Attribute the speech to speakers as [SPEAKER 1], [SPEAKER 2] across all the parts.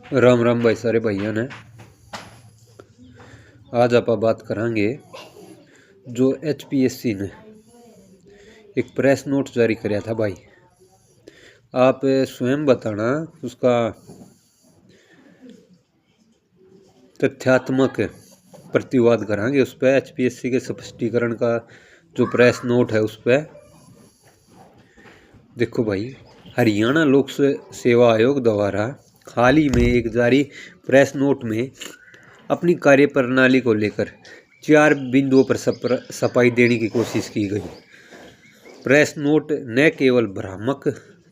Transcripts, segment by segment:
[SPEAKER 1] राम राम भाई सारे भाइयों ने। आज आप बात करांगे जो HPSC ने एक प्रेस नोट जारी कराया था भाई। आप स्वयं बताना उसका तथ्यात्मक प्रतिवाद करांगे उस पर। HPSC के स्पष्टीकरण का जो प्रेस नोट है उस पर देखो भाई, हरियाणा लोक सेवा आयोग द्वारा हाल ही में एक जारी प्रेस नोट में अपनी कार्यप्रणाली को लेकर 4 बिंदुओं पर सफाई देने की कोशिश की गई। प्रेस नोट न केवल भ्रामक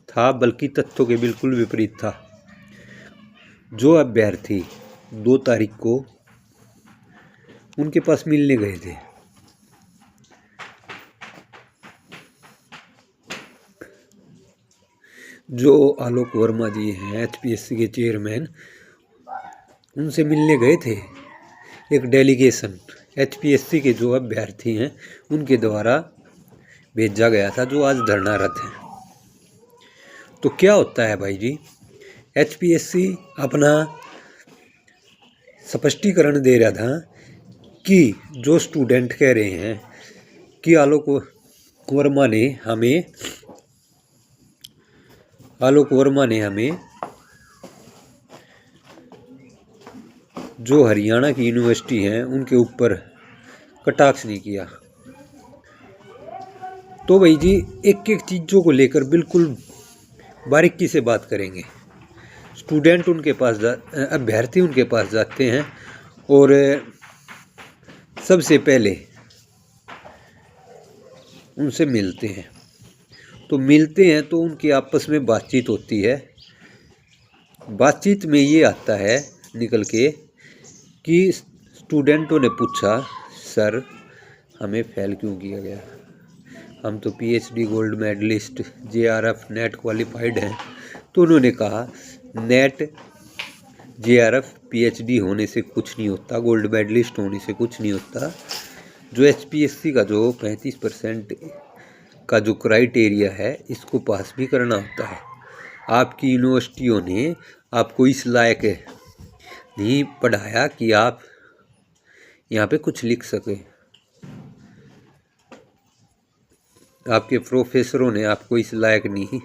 [SPEAKER 1] था बल्कि तथ्यों के बिल्कुल विपरीत था। जो अभ्यर्थी 2 तारीख को उनके पास मिलने गए थे, जो आलोक वर्मा जी हैं HPSC के चेयरमैन, उनसे मिलने गए थे। एक डेलीगेशन HPSC के जो अभ्यर्थी हैं उनके द्वारा भेजा गया था, जो आज धरनारत हैं। तो क्या होता है भाई जी, HPSC अपना स्पष्टीकरण दे रहा था कि जो स्टूडेंट कह रहे हैं कि आलोक वर्मा ने हमें जो हरियाणा की यूनिवर्सिटी हैं उनके ऊपर कटाक्ष नहीं किया। तो भाई जी, एक एक चीज़ों को लेकर बिल्कुल बारीकी से बात करेंगे। स्टूडेंट उनके पास अभ्यर्थी उनके पास जाते हैं और सबसे पहले उनसे मिलते हैं। तो उनकी आपस में बातचीत होती है। बातचीत में ये आता है निकल के कि स्टूडेंटों ने पूछा, सर हमें फेल क्यों किया गया? हम तो PhD gold medallist JRF NET qualified हैं। तो उन्होंने कहा, नेट JRF PhD होने से कुछ नहीं होता, गोल्ड मेडलिस्ट होने से कुछ नहीं होता। जो HPSC का जो 35% का जो क्राइटेरिया है, इसको पास भी करना होता है। आपकी यूनिवर्सिटियों ने आपको इस लायक नहीं पढ़ाया कि आप यहाँ पे कुछ लिख सके। आपके प्रोफेसरों ने आपको इस लायक नहीं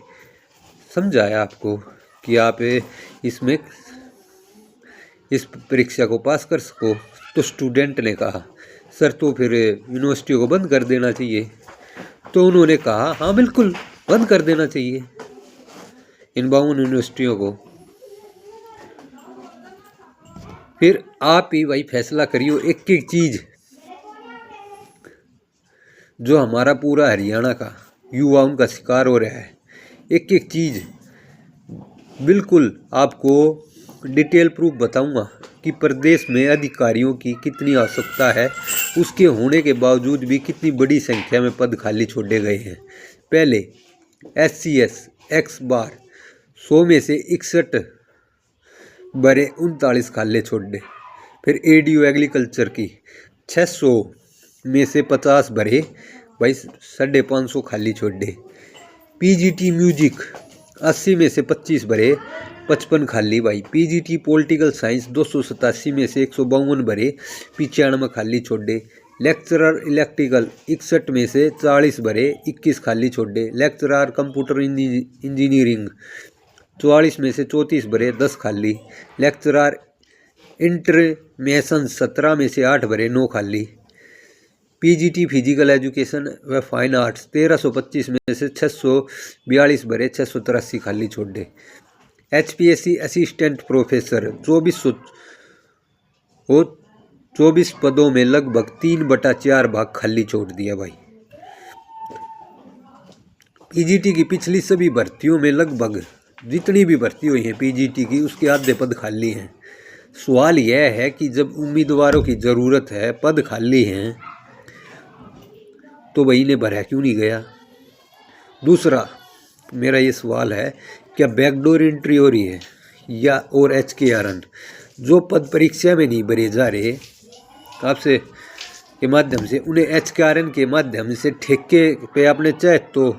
[SPEAKER 1] समझाया आपको कि आप इसमें इस परीक्षा को पास कर सको। तो स्टूडेंट ने कहा, सर तो फिर यूनिवर्सिटियों को बंद कर देना चाहिए। तो उन्होंने कहा, हाँ बिल्कुल बंद कर देना चाहिए इन 52 यूनिवर्सिटियों को। फिर आप ही भाई फैसला करियो, एक एक चीज़ जो हमारा पूरा हरियाणा का युवा उनका शिकार हो रहा है, एक एक चीज़ बिल्कुल आपको डिटेल प्रूफ बताऊंगा कि प्रदेश में अधिकारियों की कितनी आवश्यकता है, उसके होने के बावजूद भी कितनी बड़ी संख्या में पद खाली छोड़े गए हैं। पहले SCS X बार 100 में से 61 भरे, 39 खाली छोड़े। फिर ADO एग्रीकल्चर की 600 में से 50 भरे, भाई 550 खाली छोड़े। PGT म्यूजिक 80 में से 25 भरे, 55 खाली भाई। PGT पॉलिटिकल साइंस 287 में से 152 भरे, 95 खाली छोड़े। लेक्चरर इलेक्ट्रिकल 61 में से 40 भरे, 21 खाली छोड़े। लेक्चरर कंप्यूटर इंजीनियरिंग 44 में से 34 भरे, 10 खाली। लेक्चरर इंटरमेशन 17 में से 8 भरे, 9 खाली। PGT फिजिकल एजुकेशन व फाइन आर्ट्स 1325 में से 642 भरे, 683 खाली छोड़े। HPSC असिस्टेंट प्रोफेसर 24 पदों में लगभग 3/4 भाग खाली छोड़ दिया भाई। PGT की पिछली सभी भर्तियों में लगभग जितनी भी भर्ती हुई है PGT की, उसके आधे पद खाली हैं। सवाल यह है कि जब उम्मीदवारों की ज़रूरत है, पद खाली हैं, तो भाई इन्हें भरा क्यों नहीं गया? दूसरा मेरा ये सवाल है, क्या बैकडोर एंट्री हो रही है या और HKRN जो पद परीक्षा में नहीं भरे जा रहे आपसे के माध्यम से, उन्हें HKRN के माध्यम से ठेके पे आपने चाहे तो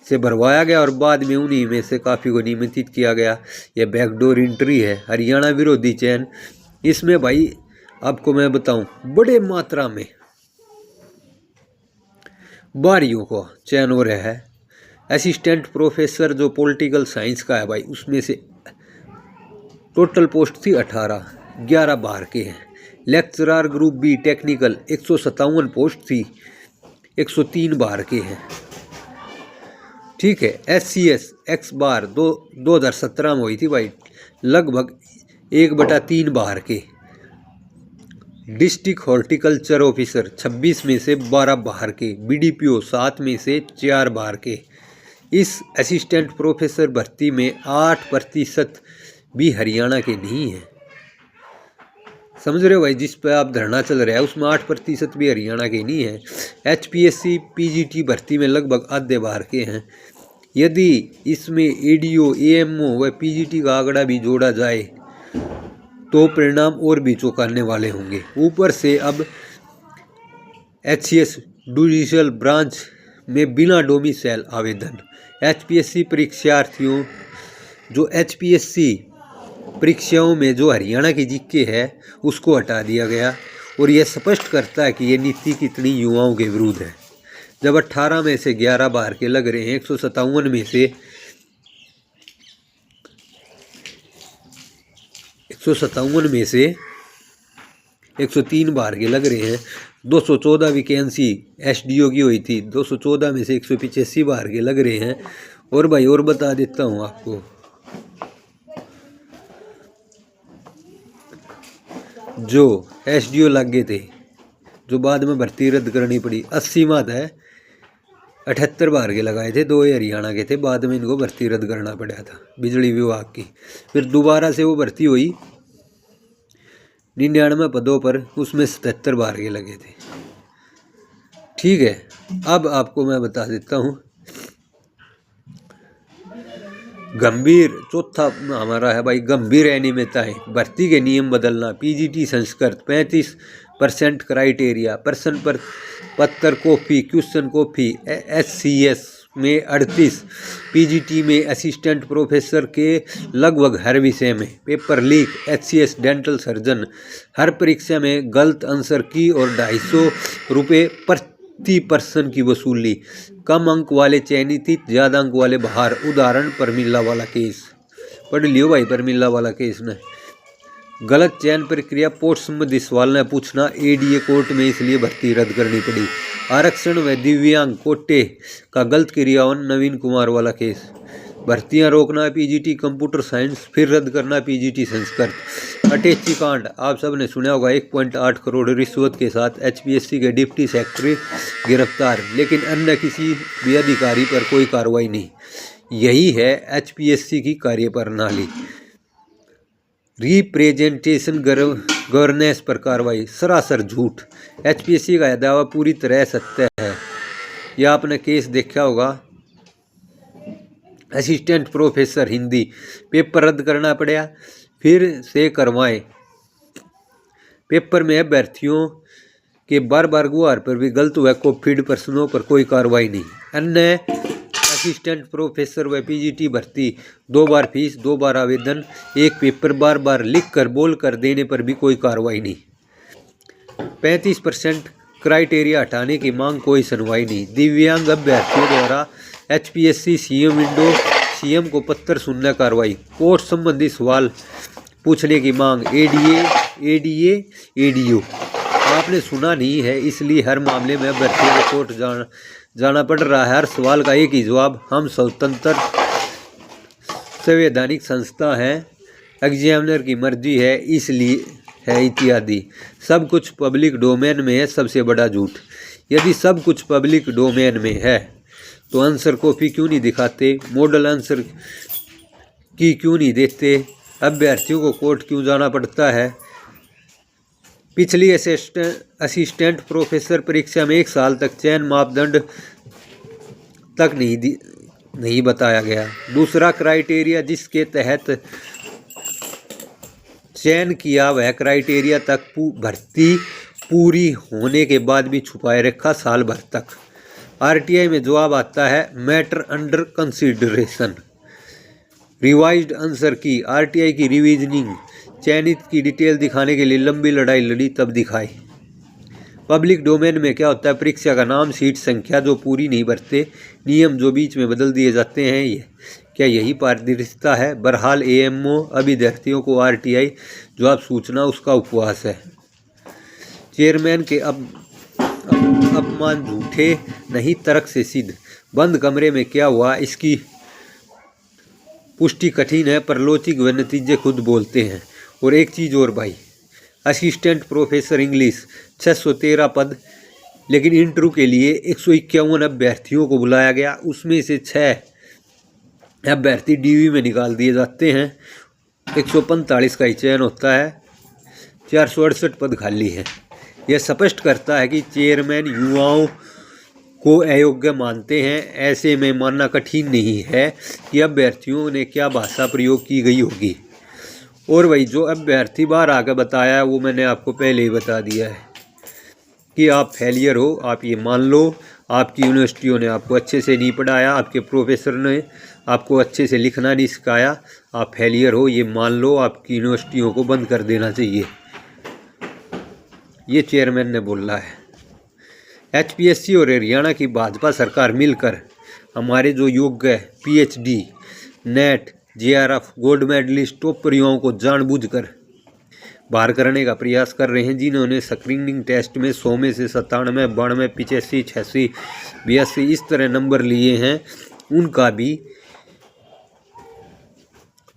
[SPEAKER 1] से भरवाया गया और बाद में उन्हीं में से काफ़ी को नियमित किया गया। यह बैकडोर एंट्री है हरियाणा विरोधी चयन। इसमें भाई आपको मैं बताऊं बड़े मात्रा में बारियों को चयन हो रहा है। असिस्टेंट प्रोफेसर जो पॉलिटिकल साइंस का है भाई, उसमें से टोटल पोस्ट थी 18, 11 बाहर के हैं। Lecturer group B technical 157 post थी, 103 बाहर के हैं। ठीक है। SCS एक्स बार 2017 में हुई थी भाई, लगभग 1/3 बाहर के। डिस्ट्रिक्ट हॉर्टिकल्चर ऑफिसर 26 में से 12 बाहर के। BDPO 7 में से 4 बाहर के। इस असिस्टेंट प्रोफेसर भर्ती में 8% भी हरियाणा के नहीं है। समझ रहे हो भाई, जिस पे आप धरना चल रहा है उसमें 8% भी हरियाणा के नहीं है। HPSC PGT भर्ती में लगभग आधे बाहर के हैं। यदि इसमें ADO AMO व PGT का आंकड़ा भी जोड़ा जाए तो परिणाम और भी चौंकाने वाले होंगे। ऊपर से अब HCS जुडिशियल ब्रांच में बिना डोमिसाइल आवेदन। HPSC परीक्षार्थियों जो HPSC परीक्षाओं में जो हरियाणा की जीके है उसको हटा दिया गया और यह स्पष्ट करता है कि ये नीति कितनी युवाओं के विरुद्ध है। जब 18 में से 11 बाहर के लग रहे हैं, 157 में से 103 बाहर के लग रहे हैं। 214 वैकेंसी SDO की हुई थी, 214 में से 185 बाहर के लग रहे हैं। और भाई और बता देता हूँ आपको, जो SDO लग गए थे जो बाद में भर्ती रद्द करनी पड़ी, 80 मात है 78 बाहर के लगाए थे, 2 हरियाणा के थे, बाद में इनको भर्ती रद्द करना पड़ा था बिजली विभाग की। फिर दोबारा से वो भर्ती हुई 99 पदों पर, उसमें 77 बाहर के लगे थे। ठीक है। अब आपको मैं बता देता हूँ गंभीर, चौथा हमारा है भाई गंभीर अनियमितताएं, भर्ती के नियम बदलना। PGT संस्कृत 35% क्राइटेरिया, प्रश्न पत्र कॉपी, क्वेश्चन कॉपी। SCS में 38, PGT में असिस्टेंट प्रोफेसर के लगभग हर विषय में। Paper leak, HCS dental surgeon, हर परीक्षा में गलत आंसर की और 250 रुपये प्रति पर्सन की वसूली। कम अंक वाले चयनित, ज़्यादा अंक वाले बाहर। उदाहरण परमिला वाला केस, पढ़ लियो भाई परमिला वाला केस ने। गलत चयन प्रक्रिया, पोस्ट संबंधी सवाल न पूछना, ADA कोर्ट में इसलिए भर्ती रद्द करनी पड़ी। आरक्षण व दिव्यांग कोटे का गलत क्रियान्वयन, नवीन कुमार वाला केस। भर्तियां रोकना, PGT कंप्यूटर साइंस, फिर रद्द करना PGT संस्कृत। अटैची कांड, आप सब ने सुना होगा, 1.8 करोड़ रिश्वत के साथ HPSC के डिप्टी सेक्रेटरी गिरफ्तार, लेकिन अन्य किसी भी अधिकारी पर कोई कार्रवाई नहीं। यही है HPSC की कार्यप्रणाली। रिप्रेजेंटेशन गवर्नेंस पर कार्रवाई, सरासर झूठ। HPSC का यह दावा पूरी तरह सत्य है। यह आपने केस देखा होगा, असिस्टेंट प्रोफेसर हिंदी पेपर रद्द करना पड़ा, फिर से करवाएं। पेपर में अभ्यर्थियों के बार बार गुहार पर भी गलत व कॉपीड प्रश्नों पर कोई कार्रवाई नहीं। अन्य असिस्टेंट प्रोफेसर व PGT भर्ती 2 बार फीस, 2 बार आवेदन, एक पेपर बार बार लिख कर बोल कर देने पर भी कोई कार्रवाई नहीं। 35% क्राइटेरिया हटाने की मांग, कोई सुनवाई नहीं। दिव्यांग अभ्यर्थियों द्वारा HPSC CM विंडो, CM को पत्र सुनना, कार्रवाई। कोर्ट संबंधी सवाल पूछने की मांग, ADA ADO आपने सुना नहीं है, इसलिए हर मामले में अभ्यर्थियों को कोर्ट जाना पड़ रहा है। हर सवाल का एक ही जवाब, हम स्वतंत्र संवैधानिक संस्था हैं, एग्जामिनर की मर्जी है इसलिए है, इत्यादि। सब कुछ पब्लिक डोमेन में है, सबसे बड़ा झूठ। यदि सब कुछ पब्लिक डोमेन में है तो आंसर कॉपी क्यों नहीं दिखाते, मॉडल आंसर की क्यों नहीं देते, अभ्यर्थियों को कोर्ट क्यों जाना पड़ता है। पिछली असिस्टेंट प्रोफेसर परीक्षा में 1 साल तक चयन मापदंड तक नहीं बताया गया। दूसरा क्राइटेरिया जिसके तहत चयन किया वह क्राइटेरिया तक भर्ती पूरी होने के बाद भी छुपाए रखा, साल भर तक। आरटीआई में जवाब आता है matter under consideration. Revised answer की आरटीआई की रिवीजनिंग चयनित की डिटेल दिखाने के लिए लंबी लड़ाई लड़ी तब दिखाई। पब्लिक डोमेन में क्या होता है, परीक्षा का नाम, सीट संख्या जो पूरी नहीं भरते, नियम जो बीच में बदल दिए जाते हैं, ये क्या यही पारदर्शिता है। बहरहाल एएमओ अभ्यर्थियों को आरटीआई जवाब सूचना उसका उपवास है। चेयरमैन के अपमान झूठे नहीं तर्क से सिद्ध। बंद कमरे में क्या हुआ इसकी पुष्टि कठिन है पर लौकिक व नतीजे खुद बोलते हैं। और एक चीज़ और भाई, असिस्टेंट प्रोफेसर इंग्लिश 613 पद, लेकिन इंटरव्यू के लिए 151 अभ्यर्थियों को बुलाया गया, उसमें से 6 अभ्यर्थी डीवी में निकाल दिए जाते हैं। 145 का ही चयन होता है, 468 पद खाली हैं। यह स्पष्ट करता है कि चेयरमैन युवाओं को अयोग्य मानते हैं। ऐसे में मानना कठिन नहीं है कि अभ्यर्थियों ने क्या भाषा प्रयोग की गई होगी। और वही जो अभ्यर्थी बाहर आकर बताया है वो मैंने आपको पहले ही बता दिया है कि आप फेलियर हो, आप ये मान लो। आपकी यूनिवर्सिटियों ने आपको अच्छे से नहीं पढ़ाया, आपके प्रोफेसर ने आपको अच्छे से लिखना नहीं सिखाया, आप फेलियर हो, ये मान लो। आपकी यूनिवर्सिटियों को बंद कर देना चाहिए, ये चेयरमैन ने बोला है। एचपीएससी और हरियाणा की भाजपा सरकार मिलकर हमारे जो योग्य PhD, NET, JRF, gold medallist, topper युवाओं को जानबूझकर बाहर करने का प्रयास कर रहे हैं। जिन्होंने स्क्रीनिंग टेस्ट में 100 में से 97, 92, 85, 86, 82 इस तरह नंबर लिए हैं, उनका भी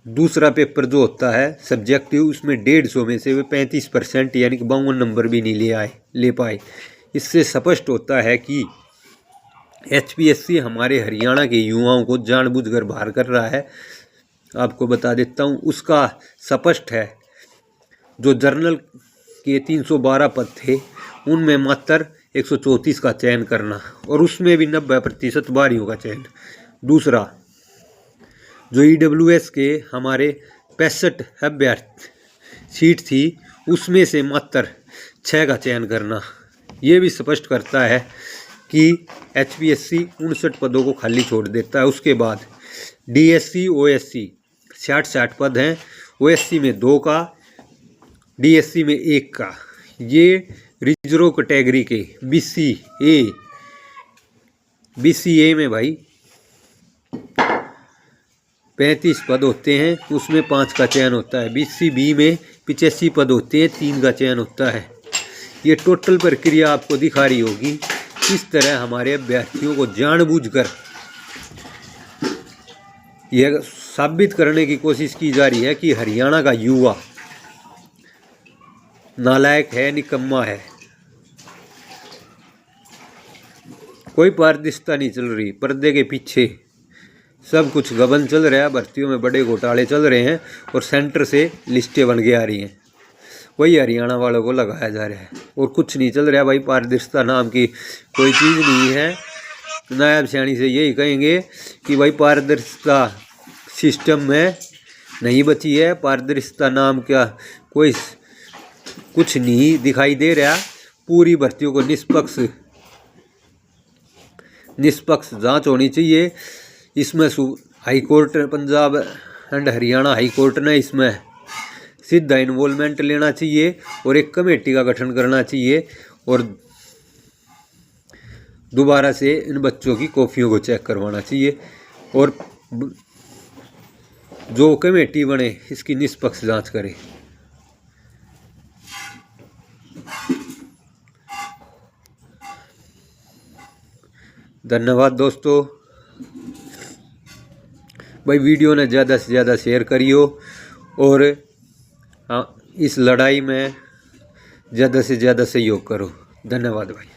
[SPEAKER 1] दूसरा पेपर जो होता है सब्जेक्टिव, उसमें 150 में से वे 35% यानी कि 52 नंबर भी नहीं ले पाए। इससे स्पष्ट होता है कि एचपीएससी हमारे हरियाणा के युवाओं को जानबूझकर बाहर कर रहा है। आपको बता देता हूँ, उसका स्पष्ट है। जो जर्नल के 312 पद थे उनमें मात्र 134 का चयन करना, और उसमें भी 90% बारियों का चयन। दूसरा, जो ईडब्ल्यूएस के हमारे 65 अभ्यर्थी सीट थी, उसमें से मात्र 6 का चयन करना। ये भी स्पष्ट करता है कि एचपीएससी 59 पदों को खाली छोड़ देता है। उसके बाद डीएससी, ओएससी 60 पद हैं, ओएससी में 2 का, डीएससी में 1 का। ये रिजर्व कैटेगरी के बीसीए में भाई 35 पद होते हैं, उसमें 5 का चयन होता है। बीसीबी में 85 पद होते हैं, 3 का चयन होता है। ये टोटल प्रक्रिया आपको दिखा रही होगी किस तरह हमारे अभ्यर्थियों को जानबूझकर यह साबित करने की कोशिश की जा रही है कि हरियाणा का युवा नालायक है, निकम्मा है। कोई पारदर्शिता नहीं चल रही, पर्दे के पीछे सब कुछ गबन चल रहा है, भर्तियों में बड़े घोटाले चल रहे हैं और सेंटर से लिस्टें बन के आ रही हैं, वही हरियाणा वालों को लगाया जा रहा है और कुछ नहीं चल रहा भाई। पारदर्शिता नाम की कोई चीज़ नहीं है। नायब सियाणी से यही कहेंगे कि भाई पारदर्शिता सिस्टम में नहीं बची है। पारदर्शिता नाम का कोई कुछ नहीं दिखाई दे रहा। पूरी भर्तियों को निष्पक्ष जांच होनी चाहिए। इसमें high court, Punjab and Haryana high court ने इसमें सीधा इन्वॉल्वमेंट लेना चाहिए और एक कमेटी का गठन करना चाहिए और दोबारा से इन बच्चों की कॉपियों को चेक करवाना चाहिए और जो कमेटी बने इसकी निष्पक्ष जांच करे। धन्यवाद दोस्तों। भाई वीडियो ने ज़्यादा से ज़्यादा शेयर करियो और इस लड़ाई में ज़्यादा से ज़्यादा सहयोग करो। धन्यवाद भाई।